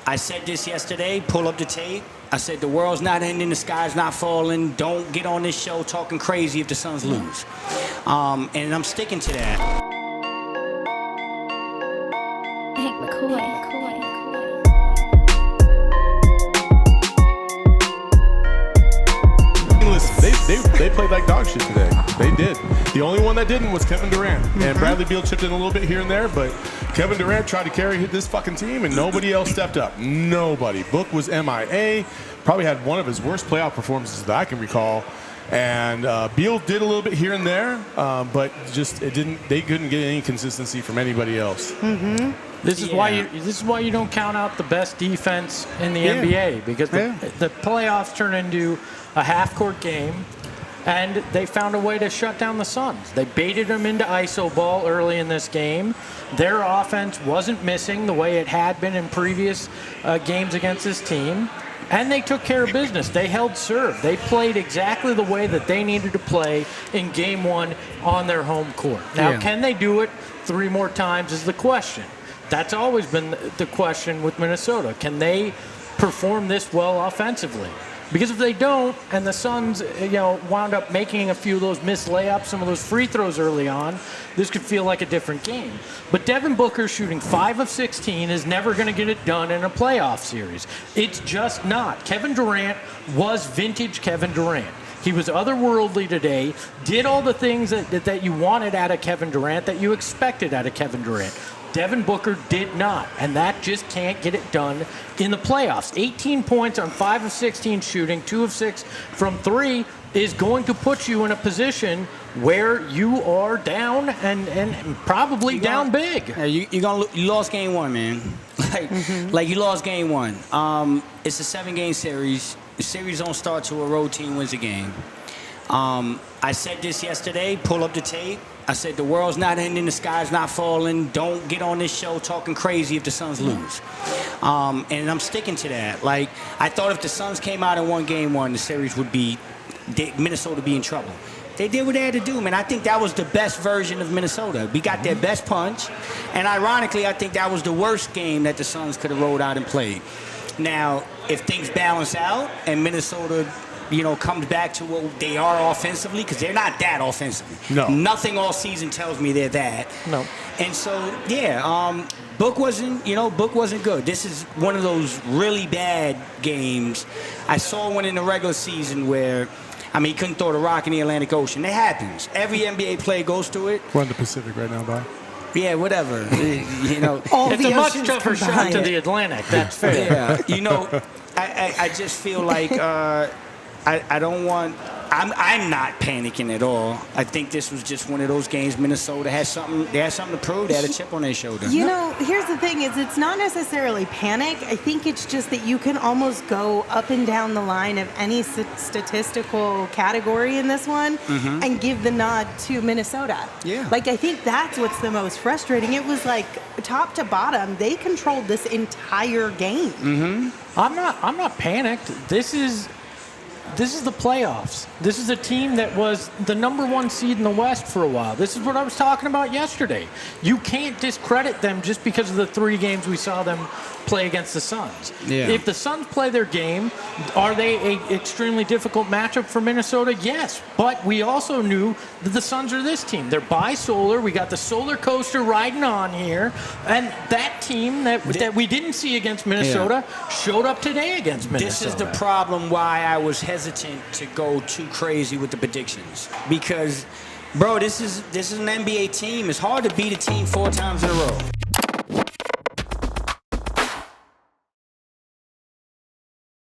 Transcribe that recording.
I said this yesterday, pull up the tape. I said the world's not ending, the sky's not falling. Don't get on this show talking crazy if the Suns lose. And I'm sticking to that. They played like dog shit today. They did. The only one that didn't was Kevin Durant. And Bradley Beal chipped in a little bit here and there, but Kevin Durant tried to carry this fucking team, and nobody else stepped up. Nobody. Book was MIA. Probably had one of his worst playoff performances that I can recall. And Beal did a little bit here and there, but just it didn't. They couldn't get any consistency from anybody else. This is why you don't count out the best defense in the NBA, because the playoffs turn into a half-court game, and they found a way to shut down the Suns. They baited them into iso ball early in this game. Their offense wasn't missing the way it had been in previous games against this team, and they took care of business. They held serve. They played exactly the way that they needed to play in Game 1 on their home court. Now, can they do it 3 more times is the question. That's always been the question with Minnesota. Can they perform this well offensively? Because if they don't, and the Suns, wound up making a few of those missed layups, some of those free throws early on, this could feel like a different game. But Devin Booker shooting 5 of 16 is never going to get it done in a playoff series. It's just not. Kevin Durant was vintage Kevin Durant. He was otherworldly today, did all the things that you wanted out of Kevin Durant, that you expected out of Kevin Durant. Devin Booker did not, and that just can't get it done in the playoffs. 18 points on 5 of 16 shooting, 2 of 6 from 3 is going to put you in a position where you are down and probably down big. You lost game 1, man. Like you lost game 1. It's a 7-game series. The series don't start till a road team wins a game. I said this yesterday, pull up the tape. I said the world's not ending, the sky's not falling. Don't get on this show talking crazy if the Suns lose. And I'm sticking to that. Like, I thought if the Suns came out and won game 1, the series would be, Minnesota would be in trouble. They did what they had to do, man. I think that was the best version of Minnesota. We got their best punch. And ironically, I think that was the worst game that the Suns could have rolled out and played. Now, if things balance out and Minnesota comes back to what they are offensively, because they're not that offensively. No. Nothing all season tells me they're that. No. And so, Book wasn't good. This is one of those really bad games. I saw one in the regular season where, he couldn't throw the rock in the Atlantic Ocean. It happens. Every NBA player goes through it. We're in the Pacific right now, Bob. Yeah, whatever. It's a much tougher shot to the Atlantic. That's fair. Yeah. I just feel like I don't want. I'm not panicking at all. I think this was just one of those games. Minnesota had something. They had something to prove. They had a chip on their shoulder. Here's the thing: it's not necessarily panic. I think it's just that you can almost go up and down the line of any statistical category in this one and give the nod to Minnesota. Yeah. Like, I think that's what's the most frustrating. It was like top to bottom, they controlled this entire game. I'm not panicked. This is the playoffs. This is a team that was the number 1 seed in the West for a while. This is what I was talking about yesterday. You can't discredit them just because of the 3 games we saw them play against the Suns. Yeah. If the Suns play their game, are they an extremely difficult matchup for Minnesota? Yes. But we also knew that the Suns are this team. They're bisolar. We got the solar coaster riding on here. And that team that we didn't see against Minnesota showed up today against Minnesota. This is the problem why I was hesitant to go too crazy with the predictions. Because, bro, this is an NBA team. It's hard to beat a team 4 times in a row.